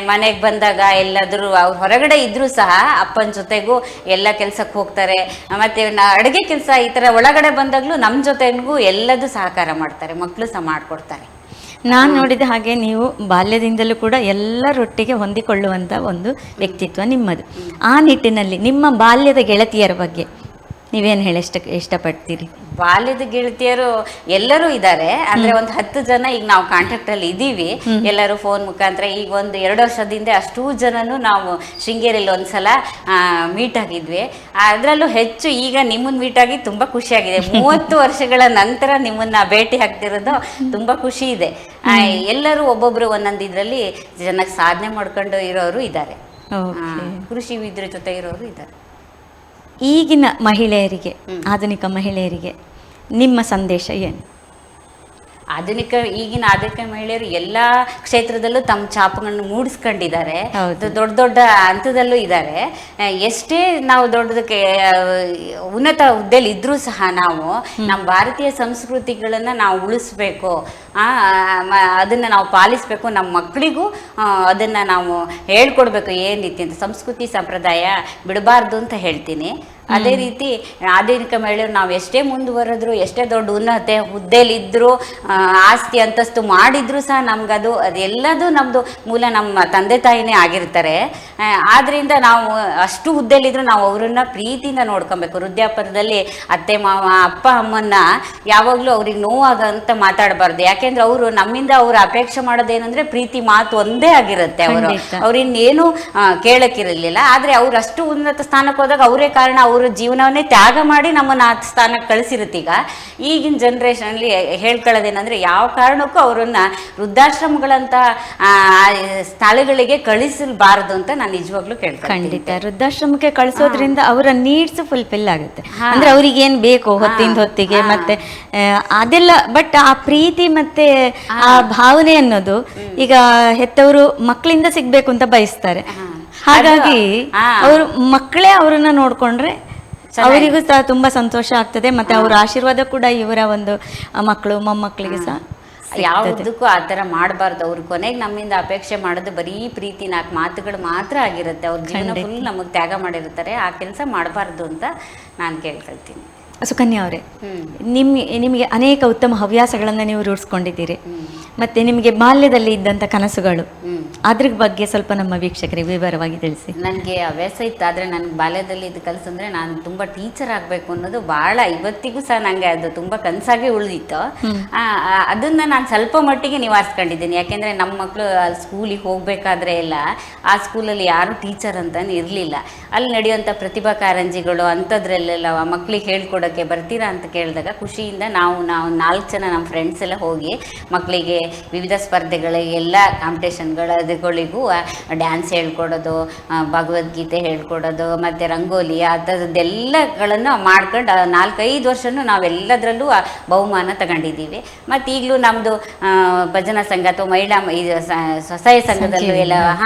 ಮನೆಗೆ ಬಂದಾಗ ಎಲ್ಲಾದ್ರೂ ಅವ್ರು ಹೊರಗಡೆ ಇದ್ರೂ ಸಹ ಅಪ್ಪನ ಜೊತೆಗೂ ಎಲ್ಲ ಕೆಲ್ಸಕ್ಕೆ ಹೋಗ್ತಾರೆ. ಮತ್ತೆ ಅಡುಗೆ ಕೆಲಸ ಈ ತರ ಒಳಗಡೆ ಬಂದಾಗ್ಲೂ ನಮ್ಮ ಜೊತೆಗೂ ಎಲ್ಲದೂ ಸಹಕಾರ ಮಾಡ್ತಾರೆ, ಮಕ್ಕಳು ಸಹ ಮಾಡ್ಕೊಡ್ತಾರೆ. ನಾನು ನೋಡಿದ ಹಾಗೆ ನೀವು ಬಾಲ್ಯದಿಂದಲೂ ಕೂಡ ಎಲ್ಲರೊಟ್ಟಿಗೆ ಹೊಂದಿಕೊಳ್ಳುವಂಥ ಒಂದು ವ್ಯಕ್ತಿತ್ವ ನಿಮ್ಮದು. ಆ ನಿಟ್ಟಿನಲ್ಲಿ ನಿಮ್ಮ ಬಾಲ್ಯದ ಗೆಳತಿಯರ ಬಗ್ಗೆ ನೀವೇನು ಹೇಳಿ ಇಷ್ಟಪಡ್ತೀರಿ? ಬಾಲ್ಯದ ಗೆಳತಿಯರು ಎಲ್ಲರೂ ಇದ್ದಾರೆ, ಅಂದ್ರೆ ಒಂದು 10 ಜನ ಈಗ ನಾವು ಕಾಂಟ್ಯಾಕ್ಟ್ ಅಲ್ಲಿ ಇದ್ದೀವಿ. ಎಲ್ಲರೂ ಫೋನ್ ಮುಖಾಂತರ ಈಗ ಒಂದು 2 ವರ್ಷದಿಂದ ಅಷ್ಟೂ ಜನನು ನಾವು ಶೃಂಗೇರಿಯಲ್ಲಿ ಒಂದ್ಸಲ ಮೀಟ್ ಆಗಿದ್ವಿ. ಅದರಲ್ಲೂ ಹೆಚ್ಚು ಈಗ ನಿಮ್ಮನ್ನ ಮೀಟ್ ಆಗಿ ತುಂಬಾ ಖುಷಿ ಆಗಿದೆ. 30 ವರ್ಷಗಳ ನಂತರ ನಿಮ್ಮನ್ನ ಭೇಟಿ ಆಗ್ತಿರೋದು ತುಂಬಾ ಖುಷಿ ಇದೆ. ಎಲ್ಲರೂ ಒಬ್ಬೊಬ್ರು ಒಂದೊಂದು ಇದರಲ್ಲಿ ಚೆನ್ನಾಗಿ ಸಾಧನೆ ಮಾಡ್ಕೊಂಡು ಇರೋರು ಇದ್ದಾರೆ, ಕೃಷಿ ಇದ್ರ ಜೊತೆ ಇರೋರು ಇದ್ದಾರೆ. ಈಗಿನ ಮಹಿಳೆಯರಿಗೆ, ಆಧುನಿಕ ಮಹಿಳೆಯರಿಗೆ ನಿಮ್ಮ ಸಂದೇಶ ಏನು? ಈಗಿನ ಆಧುನಿಕ ಮಹಿಳೆಯರು ಎಲ್ಲಾ ಕ್ಷೇತ್ರದಲ್ಲೂ ತಮ್ಮ ಛಾಪುಗಳನ್ನು ಮೂಡಿಸ್ಕೊಂಡಿದ್ದಾರೆ, ದೊಡ್ಡ ದೊಡ್ಡ ಹಂತದಲ್ಲೂ ಇದ್ದಾರೆ. ಎಷ್ಟೇ ನಾವು ದೊಡ್ಡದಕ್ಕೆ ಉನ್ನತ ಹುದ್ದೆಯಲ್ಲಿ ಇದ್ರೂ ಸಹ ನಾವು ನಮ್ಮ ಭಾರತೀಯ ಸಂಸ್ಕೃತಿಗಳನ್ನ ನಾವು ಉಳಿಸ್ಬೇಕು, ಅದನ್ನ ನಾವು ಪಾಲಿಸ್ಬೇಕು, ನಮ್ಮ ಮಕ್ಕಳಿಗೂ ಅದನ್ನ ನಾವು ಹೇಳ್ಕೊಡ್ಬೇಕು ಏನ್ ರೀತಿ ಅಂತ. ಸಂಸ್ಕೃತಿ ಸಂಪ್ರದಾಯ ಬಿಡಬಾರ್ದು ಅಂತ ಹೇಳ್ತೀನಿ. ಅದೇ ರೀತಿ ಆಧುನಿಕ ಮಹಿಳೆಯರು ನಾವು ಎಷ್ಟೇ ಮುಂದುವರೆದ್ರು, ಎಷ್ಟೇ ದೊಡ್ಡ ಉನ್ನತ ಹುದ್ದೆಲಿದ್ರು, ಆಸ್ತಿ ಅಂತಸ್ತು ಮಾಡಿದ್ರು ಸಹ ನಮ್ಗದು ಅದೆಲ್ಲದು ನಮ್ದು ಮೂಲ ನಮ್ಮ ತಂದೆ ತಾಯಿನೇ ಆಗಿರ್ತಾರೆ. ಆದ್ರಿಂದ ನಾವು ಅಷ್ಟು ಹುದ್ದೆಲಿದ್ರು ನಾವು ಅವರನ್ನ ಪ್ರೀತಿಯಿಂದ ನೋಡ್ಕೊಬೇಕು. ವೃದ್ಧಾಪ್ಯದಲ್ಲಿ ಅತ್ತೆ ಮಾವ ಅಪ್ಪ ಅಮ್ಮನ್ನ ಯಾವಾಗ್ಲೂ ಅವ್ರಿಗೆ ನೋವಾಗಂತ ಮಾತಾಡಬಾರ್ದು. ಯಾಕೆಂದ್ರೆ ಅವರು ನಮ್ಮಿಂದ ಅವ್ರ ಅಪೇಕ್ಷೆ ಮಾಡೋದೇನಂದ್ರೆ ಪ್ರೀತಿ ಮಾತು ಒಂದೇ ಆಗಿರುತ್ತೆ. ಅವ್ರಿನ್ನೇನು ಕೇಳಕ್ಕಿರಲಿಲ್ಲ. ಆದ್ರೆ ಅವ್ರು ಅಷ್ಟು ಉನ್ನತ ಸ್ಥಾನಕ್ಕೆ ಹೋದಾಗ ಅವರೇ ಕಾರಣ, ಅವ್ರ ಜೀವನವನ್ನೇ ತ್ಯಾಗ ಮಾಡಿ ನಮ್ಮನ್ನ ಆ ಸ್ಥಾನಕ್ಕೆ ಕಳಿಸಿರುತ್ತೆ. ಈಗಿನ ಜನರೇಷನ್ಲಿ ಹೇಳ್ಕೊಳ್ಳೋದೇನಂದ್ರೆ ಯಾವ ಕಾರಣಕ್ಕೂ ಅವರನ್ನ ವೃದ್ಧಾಶ್ರಮಗಳಂತ ಸ್ಥಳಗಳಿಗೆ ಕಳಿಸಬಾರದು ಅಂತ ನಾನು ನಿಜವಾಗ್ಲೂ ಕೇಳ್ತೀನಿ. ಖಂಡಿತ ವೃದ್ಧಾಶ್ರಮಕ್ಕೆ ಕಳಿಸೋದ್ರಿಂದ ಅವರ ನೀಡ್ಸ್ ಫುಲ್ಫಿಲ್ ಆಗುತ್ತೆ. ಅಂದ್ರೆ ಅವ್ರಿಗೆ ಏನ್ ಬೇಕು ಹೊತ್ತಿಂದ ಹೊತ್ತಿಗೆ ಮತ್ತೆ ಅದೆಲ್ಲ. ಬಟ್ ಆ ಪ್ರೀತಿ ಮತ್ತೆ ಆ ಭಾವನೆ ಅನ್ನೋದು ಈಗ ಹೆತ್ತವರು ಮಕ್ಕಳಿಂದ ಸಿಗ್ಬೇಕು ಅಂತ ಬಯಸ್ತಾರೆ. ಹಾಗಾಗಿ ಅವರು ಮಕ್ಕಳೇ ಅವರನ್ನ ನೋಡ್ಕೊಂಡ್ರೆ ಅವರಿಗೂ ಸಹ ತುಂಬಾ ಸಂತೋಷ ಆಗ್ತದೆ. ಮತ್ತೆ ಅವರ ಆಶೀರ್ವಾದ ಕೂಡ ಇವರ ಒಂದು ಮಕ್ಕಳು ಮೊಮ್ಮಕ್ಕಳಿಗೆ ಸಹ ಯಾವುದಕ್ಕೂ ಆ ಥರ ಮಾಡಬಾರ್ದು. ಅವ್ರು ಕೊನೆಗೆ ನಮ್ಮಿಂದ ಅಪೇಕ್ಷೆ ಮಾಡೋದು ಬರೀ ಪ್ರೀತಿ 4 ಮಾತುಗಳು ಮಾತ್ರ ಆಗಿರುತ್ತೆ. ಅವ್ರ ಜೀವನ ಫುಲ್ ನಮಗೆ ತ್ಯಾಗ ಮಾಡಿರ್ತಾರೆ. ಆ ಕೆಲಸ ಮಾಡಬಾರ್ದು ಅಂತ ನಾನು ಕೇಳ್ಕೊಳ್ತೀನಿ. ಸುಕನ್ಯಾ ಅವರೇ, ನಿಮಗೆ ಅನೇಕ ಉತ್ತಮ ಹವ್ಯಾಸಗಳನ್ನು ನೀವು ರೂಢಿಸ್ಕೊಂಡಿದ್ದೀರಿ. ಮತ್ತೆ ನಿಮಗೆ ಬಾಲ್ಯದಲ್ಲಿ ಇದ್ದಂಥ ಕನಸುಗಳು, ಅದ್ರ ಬಗ್ಗೆ ಸ್ವಲ್ಪ ನಮ್ಮ ವೀಕ್ಷಕರಿಗೆ ವಿವರವಾಗಿ ತಿಳಿಸಿ. ನನಗೆ ಹವ್ಯಾಸ ಇತ್ತು, ಆದರೆ ನನಗೆ ಬಾಲ್ಯದಲ್ಲಿ ಇದು ಕನಸಂದ್ರೆ ನಾನು ತುಂಬ ಟೀಚರ್ ಆಗಬೇಕು ಅನ್ನೋದು ಭಾಳ, ಇವತ್ತಿಗೂ ಸಹ ನನಗೆ ಅದು ತುಂಬ ಕನಸಾಗಿ ಉಳಿದಿತ್ತು. ಅದನ್ನು ನಾನು ಸ್ವಲ್ಪ ಮಟ್ಟಿಗೆ ನಿವಾರಿಸ್ಕೊಂಡಿದ್ದೀನಿ. ಯಾಕೆಂದರೆ ನಮ್ಮ ಮಕ್ಕಳು ಸ್ಕೂಲಿಗೆ ಹೋಗಬೇಕಾದ್ರೆ ಎಲ್ಲ ಆ ಸ್ಕೂಲಲ್ಲಿ ಯಾರು ಟೀಚರ್ ಅಂತಲೇ ಇರಲಿಲ್ಲ. ಅಲ್ಲಿ ನಡೆಯುವಂಥ ಪ್ರತಿಭಾ ಕಾರಂಜಿಗಳು ಅಂಥದ್ರಲ್ಲೆಲ್ಲ ಮಕ್ಕಳಿಗೆ ಹೇಳ್ಕೊಡೋಕ್ಕೆ ಬರ್ತೀರಾ ಅಂತ ಕೇಳಿದಾಗ ಖುಷಿಯಿಂದ ನಾವು 4 ಜನ ನಮ್ಮ ಫ್ರೆಂಡ್ಸ್ ಎಲ್ಲ ಹೋಗಿ ಮಕ್ಕಳಿಗೆ ವಿವಿಧ ಸ್ಪರ್ಧೆಗಳಿಗೆ ಎಲ್ಲ ಕಾಂಪಿಟೇಷನ್ಗಳಿಗೂ ಡ್ಯಾನ್ಸ್ ಹೇಳ್ಕೊಡೋದು, ಭಗವದ್ಗೀತೆ ಹೇಳ್ಕೊಡೋದು, ಮತ್ತು ರಂಗೋಲಿ ಆ ಥರದ್ದೆಲ್ಲಗಳನ್ನು ಮಾಡ್ಕೊಂಡು 4-5 ವರ್ಷನೂ ನಾವೆಲ್ಲದರಲ್ಲೂ ಬಹುಮಾನ ತಗೊಂಡಿದ್ದೀವಿ. ಮತ್ತು ಈಗಲೂ ನಮ್ಮದು ಭಜನಾ ಸಂಘ ಅಥವಾ ಮಹಿಳಾ ಸ್ವಸಹಾಯ ಸಂಘದಲ್ಲೂ ಎಲ್ಲ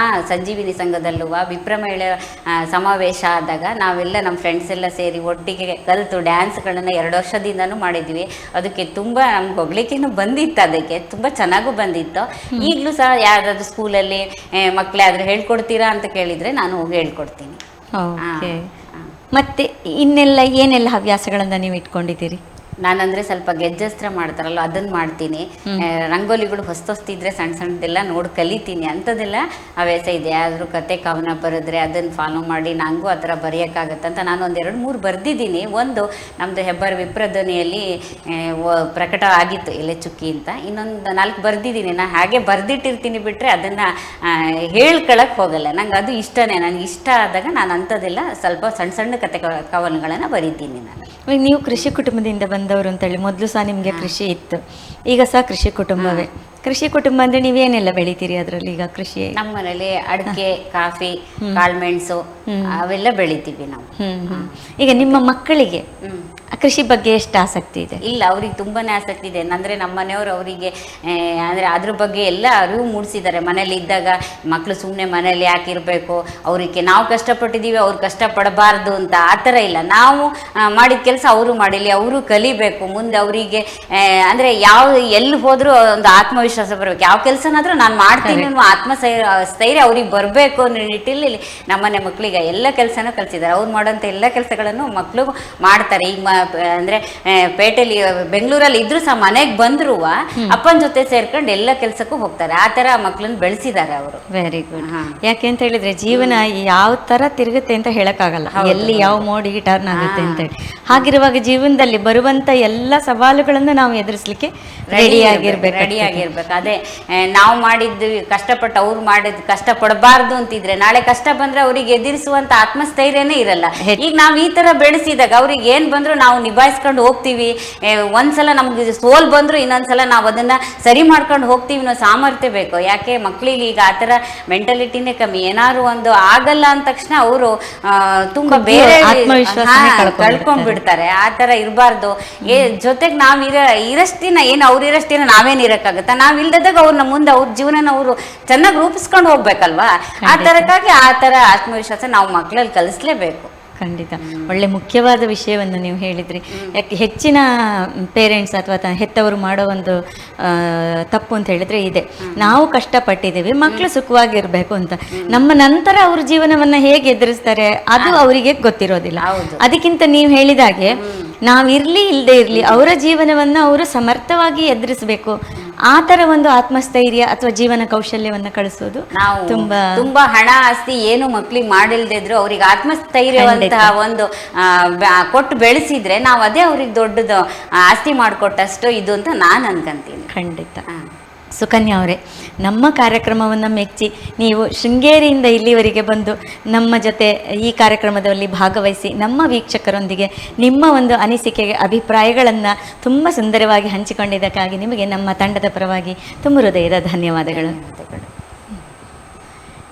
ಸಂಜೀವಿನಿ ಸಂಘದಲ್ಲೂ ವಿಪ್ರ ಮಹಿಳೆ ಸಮಾವೇಶ ಆದಾಗ ನಾವೆಲ್ಲ ನಮ್ಮ ಫ್ರೆಂಡ್ಸ್ ಎಲ್ಲ ಸೇರಿ ಒಟ್ಟಿಗೆ ಕಲಿತು ಡ್ಯಾನ್ಸ್ಗಳನ್ನು 2 ವರ್ಷದಿಂದನೂ ಮಾಡಿದ್ವಿ. ಅದಕ್ಕೆ ತುಂಬ ನಮ್ಗೆ ಹೊಗಳಿಕೆನೂ ಬಂದಿತ್ತು, ಅದಕ್ಕೆ ತುಂಬ ಚೆನ್ನಾಗೂ ಬಂದಿತ್ತು. ಈಗಲೂ ಸಹ ಯಾರಾದ್ರೂ ಸ್ಕೂಲಲ್ಲಿ ಮಕ್ಕಳೇ ಆದ್ರೆ ಹೇಳ್ಕೊಡ್ತೀರಾ ಅಂತ ಕೇಳಿದ್ರೆ ನಾನು ಹೋಗಿ ಹೇಳ್ಕೊಡ್ತೀನಿ. ಮತ್ತೆ ಇನ್ನೆಲ್ಲ ಏನೆಲ್ಲ ಹವ್ಯಾಸಗಳನ್ನ ನೀವು ಇಟ್ಕೊಂಡಿದ್ದೀರಿ? ನಾನಂದ್ರೆ ಸ್ವಲ್ಪ ಗೆಜ್ಜಸ್ತ್ರ ಮಾಡ್ತಾರಲ್ಲ ಅದನ್ನ ಮಾಡ್ತೀನಿ. ರಂಗೋಲಿಗಳು ಹೊಸ್ತಿದ್ರೆ ಸಣ್ಣ ಸಣ್ಣದೆಲ್ಲ ನೋಡಿ ಕಲಿತೀನಿ. ಅಂಥದ್ದೆಲ್ಲ ಹವ್ಯಾಸ ಇದೆ. ಯಾರಾದರೂ ಕತೆ ಕವನ ಬರೆದ್ರೆ ಅದನ್ನು ಫಾಲೋ ಮಾಡಿ ನನಗೂ ಆ ಥರ ಬರೆಯೋಕ್ಕಾಗತ್ತಂತ ನಾನು 1-2-3 ಬರೆದಿದ್ದೀನಿ. ಒಂದು ನಮ್ಮದು ಹೆಬ್ಬಾರ್ ವಿಪ್ರಧ್ವನಿಯಲ್ಲಿ ಪ್ರಕಟ ಆಗಿತ್ತು ಎಲೆ ಚುಕ್ಕಿ ಅಂತ. ಇನ್ನೊಂದು 4 ಬರೆದಿದ್ದೀನಿ. ನಾನು ಹಾಗೆ ಬರೆದಿಟ್ಟಿರ್ತೀನಿ, ಬಿಟ್ಟರೆ ಅದನ್ನು ಹೇಳ್ಕೊಳಕ್ಕೆ ಹೋಗಲ್ಲ. ನಂಗೆ ಅದು ಇಷ್ಟನೇ. ನನಗೆ ಇಷ್ಟ ಆದಾಗ ನಾನು ಅಂಥದ್ದೆಲ್ಲ ಸ್ವಲ್ಪ ಸಣ್ಣ ಸಣ್ಣ ಕತೆ ಕವನಗಳನ್ನು ಬರೀತೀನಿ. ನಾನು ನೀವು ಕೃಷಿ ಕುಟುಂಬದಿಂದ ಬಂದವರು ಅಂತೇಳಿ, ಮೊದಲು ಸಹ ನಿಮಗೆ ಕೃಷಿ ಇತ್ತು, ಈಗ ಸಹ ಕೃಷಿ ಕುಟುಂಬವೇ. ಕೃಷಿ ಕುಟುಂಬ ಅಂದ್ರೆ ನೀವೇನೆಲ್ಲ ಬೆಳಿತೀರಿ ಅದರಲ್ಲಿ? ಈಗ ಕೃಷಿ ನಮ್ಮ ಮನೇಲಿ ಅಡಿಕೆ, ಕಾಫಿ, ಕಾಳುಮೆಣಸು ಅವೆಲ್ಲ ಬೆಳಿತೀವಿ ನಾವು. ಈಗ ನಿಮ್ಮ ಮಕ್ಕಳಿಗೆ ಕೃಷಿ ಬಗ್ಗೆ ಎಷ್ಟು ಆಸಕ್ತಿ ಇದೆ? ಇಲ್ಲ, ಅವ್ರಿಗೆ ತುಂಬಾನೇ ಆಸಕ್ತಿ ಇದೆ. ಅಂದರೆ ನಮ್ಮ ಮನೆಯವರು ಅವರಿಗೆ ಅಂದರೆ ಅದ್ರ ಬಗ್ಗೆ ಎಲ್ಲ ಅರಿವು ಮೂಡಿಸಿದ್ದಾರೆ. ಮನೇಲಿ ಇದ್ದಾಗ ಮಕ್ಕಳು ಸುಮ್ಮನೆ ಮನೇಲಿ ಯಾಕಿರಬೇಕು, ಅವರಿಗೆ ನಾವು ಕಷ್ಟಪಟ್ಟಿದ್ದೀವಿ ಅವ್ರು ಕಷ್ಟಪಡಬಾರ್ದು ಅಂತ ಆ ಥರ ಇಲ್ಲ. ನಾವು ಮಾಡಿದ ಕೆಲಸ ಅವರು ಮಾಡಿಲಿ, ಅವರು ಕಲಿಬೇಕು. ಮುಂದೆ ಅವರಿಗೆ ಅಂದರೆ ಎಲ್ಲಿ ಹೋದರೂ ಒಂದು ಆತ್ಮವಿಶ್ವಾಸ ಬರಬೇಕು. ಯಾವ ಕೆಲಸನಾದ್ರೂ ನಾನು ಮಾಡ್ತೀನಿ ಅನ್ನೋ ಸ್ಥೈರ್ಯ ಅವ್ರಿಗೆ ಬರಬೇಕು ಅನ್ನೋ ನಿಟ್ಟಿನಲ್ಲಿ ನಮ್ಮನೆ ಮಕ್ಕಳಿಗೆ ಎಲ್ಲ ಕೆಲಸನೂ ಕಲಿಸಿದ್ದಾರೆ. ಅವ್ರು ಮಾಡೋಂಥ ಎಲ್ಲ ಕೆಲಸಗಳನ್ನು ಮಕ್ಕಳು ಮಾಡ್ತಾರೆ. ಈಗ ಅಂದ್ರೆ ಪೇಟೆಲಿ ಬೆಂಗಳೂರಲ್ಲಿ ಇದ್ರು ಸಹ ಮನೆಗೆ ಬಂದ್ರು ಅಪ್ಪನ ಜೊತೆ ಸೇರ್ಕೊಂಡು ಎಲ್ಲ ಕೆಲ್ಸಕ್ಕೂ ಹೋಗ್ತಾರೆ. ಆ ತರ ಮಕ್ಳನ್ನ ಬೆಳೆಸಿದ್ದಾರೆ ಅವರು. Very good. ಯಾಕೆ ಅಂತ ಹೇಳಿದ್ರೆ ಜೀವನ ಯಾವ ತರ ತಿರುಗುತ್ತೆ ಅಂತ ಹೇಳಕ್ಕಾಗಲ್ಲ, ಎಲ್ಲಿ ಯಾವ ಮೋಡಿಗೆ ಟರ್ನ್ ಆಗುತ್ತೆ ಅಂತ ಹೇಳಿ. ಹಾಗಿರುವಾಗ ಜೀವನದಲ್ಲಿ ಬರುವಂತ ಎಲ್ಲ ಸವಾಲುಗಳನ್ನು ನಾವು ಎದುರಿಸಲಿಕ್ಕೆ ರೆಡಿ ಆಗಿರ್ಬೇಕು. ಅದೇ ನಾವು ಮಾಡಿದ್ದು ಕಷ್ಟಪಟ್ಟು ಅವ್ರು ಮಾಡಿದ್ ಕಷ್ಟ ಪಡಬಾರ್ದು ಅಂತಿದ್ರೆ ನಾಳೆ ಕಷ್ಟ ಬಂದ್ರೆ ಅವ್ರಿಗೆ ಎದುರಿಸುವಂತ ಆತ್ಮಸ್ಥೈರ್ಯನೇ ಇರಲ್ಲ. ಈಗ ನಾವ್ ಈ ತರ ಬೆಳೆಸಿದಾಗ ಅವ್ರಿಗೆ ಏನ್ ಬಂದ್ರು ನಾವು ನಿಭಾಯಿಸ್ಕೊಂಡು ಹೋಗ್ತೀವಿ. ಒಂದ್ಸಲ ನಮ್ಗೆ ಸೋಲ್ ಬಂದ್ರು ಇನ್ನೊಂದ್ಸಲ ನಾವು ಅದನ್ನ ಸರಿ ಮಾಡ್ಕೊಂಡು ಹೋಗ್ತೀವಿ ಅನ್ನೋ ಸಾಮರ್ಥ್ಯ ಬೇಕು. ಯಾಕೆ ಮಕ್ಳಿಗೆ ಈಗ ಆತರ ಮೆಂಟಾಲಿಟಿನೇ ಕಮ್ಮಿ. ಏನಾದ್ರು ಒಂದು ಆಗಲ್ಲ ಅಂದ ತಕ್ಷಣ ಅವರು ತುಂಬಾ ಬೇರೆ ಕಳ್ಕೊಂಡ್ಬಿಡ್ತಾರೆ. ಆ ತರ ಇರಬಾರ್ದು. ಜೊತೆಗೆ ನಾವ್ ಇರಷ್ಟು ದಿನ ಏನು ಅವ್ರು ಇರಷ್ಟು ದಿನ ನಾವೇನ್ ಇರಕ್ಕಾಗತ್ತ? ನಾವ್ ಇಲ್ದಾಗ ಅವ್ರನ್ನ ಮುಂದೆ ಅವ್ರ ಜೀವನ ಅವರು ಚೆನ್ನಾಗಿ ರೂಪಿಸ್ಕೊಂಡು ಹೋಗ್ಬೇಕಲ್ವಾ? ಆ ತರಕ್ಕಾಗಿ ಆ ತರ ಆತ್ಮವಿಶ್ವಾಸ ನಾವು ಮಕ್ಳಲ್ಲಿ ಕಲಿಸ್ಲೇಬೇಕು. ಖಂಡಿತ ಒಳ್ಳೆ ಮುಖ್ಯವಾದ ವಿಷಯವನ್ನು ನೀವು ಹೇಳಿದ್ರಿ. ಯಾಕೆ ಹೆಚ್ಚಿನ ಪೇರೆಂಟ್ಸ್ ಅಥವಾ ಹೆತ್ತವರು ಮಾಡೋ ಒಂದು ತಪ್ಪು ಅಂತ ಹೇಳಿದ್ರೆ ಇದೆ, ನಾವು ಕಷ್ಟಪಟ್ಟಿದ್ದೀವಿ ಮಕ್ಕಳು ಸುಖವಾಗಿರ್ಬೇಕು ಅಂತ. ನಮ್ಮ ನಂತರ ಅವ್ರ ಜೀವನವನ್ನ ಹೇಗೆ ಎದುರಿಸ್ತಾರೆ ಅದು ಅವರಿಗೆ ಗೊತ್ತಿರೋದಿಲ್ಲ. ಅದಕ್ಕಿಂತ ನೀವು ಹೇಳಿದಾಗೆ ನಾವಿರ್ಲಿ ಇಲ್ಲದೆ ಇರ್ಲಿ ಅವರ ಜೀವನವನ್ನ ಅವರು ಸಮರ್ಥವಾಗಿ ಎದುರಿಸಬೇಕು. ಆ ತರ ಒಂದು ಆತ್ಮಸ್ಥೈರ್ಯ ಅಥವಾ ಜೀವನ ಕೌಶಲ್ಯವನ್ನ ಕಳಿಸೋದು ನಾವು ತುಂಬಾ ಹಣ ಆಸ್ತಿ ಏನು ಮಕ್ಳಿಗೆ ಮಾಡಿಲ್ದೇ ಇದ್ರು ಅವ್ರಿಗೆ ಆತ್ಮಸ್ಥೈರ್ಯವಂತಹ ಒಂದು ಕೊಟ್ಟು ಬೆಳೆಸಿದ್ರೆ ನಾವು ಅದೇ ಅವ್ರಿಗೆ ದೊಡ್ಡದು ಆಸ್ತಿ ಮಾಡಿಕೊಟ್ಟಷ್ಟು ಇದು ಅಂತ ನಾನು ಅನ್ಕೊಂತೀನಿ. ಖಂಡಿತ. ಸುಕನ್ಯಾ ಅವರೇ, ನಮ್ಮ ಕಾರ್ಯಕ್ರಮವನ್ನು ಮೆಚ್ಚಿ ನೀವು ಶೃಂಗೇರಿಯಿಂದ ಇಲ್ಲಿವರೆಗೆ ಬಂದು ನಮ್ಮ ಜೊತೆ ಈ ಕಾರ್ಯಕ್ರಮದಲ್ಲಿ ಭಾಗವಹಿಸಿ ನಮ್ಮ ವೀಕ್ಷಕರೊಂದಿಗೆ ನಿಮ್ಮ ಒಂದು ಅನಿಸಿಕೆಗೆ ಅಭಿಪ್ರಾಯಗಳನ್ನು ತುಂಬ ಸುಂದರವಾಗಿ ಹಂಚಿಕೊಂಡಿದ್ದಕ್ಕಾಗಿ ನಿಮಗೆ ನಮ್ಮ ತಂಡದ ಪರವಾಗಿ ತುಂಬ ಹೃದಯದ ಧನ್ಯವಾದಗಳು.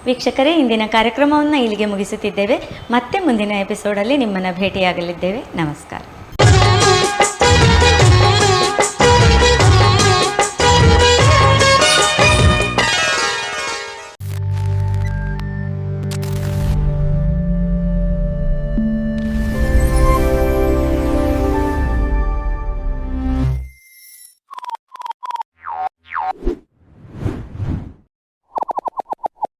ವೀಕ್ಷಕರೇ, ಇಂದಿನ ಕಾರ್ಯಕ್ರಮವನ್ನು ಇಲ್ಲಿಗೆ ಮುಗಿಸುತ್ತಿದ್ದೇವೆ. ಮತ್ತೆ ಮುಂದಿನ ಎಪಿಸೋಡಲ್ಲಿ ನಿಮ್ಮನ್ನು ಭೇಟಿಯಾಗಲಿದ್ದೇವೆ. ನಮಸ್ಕಾರ.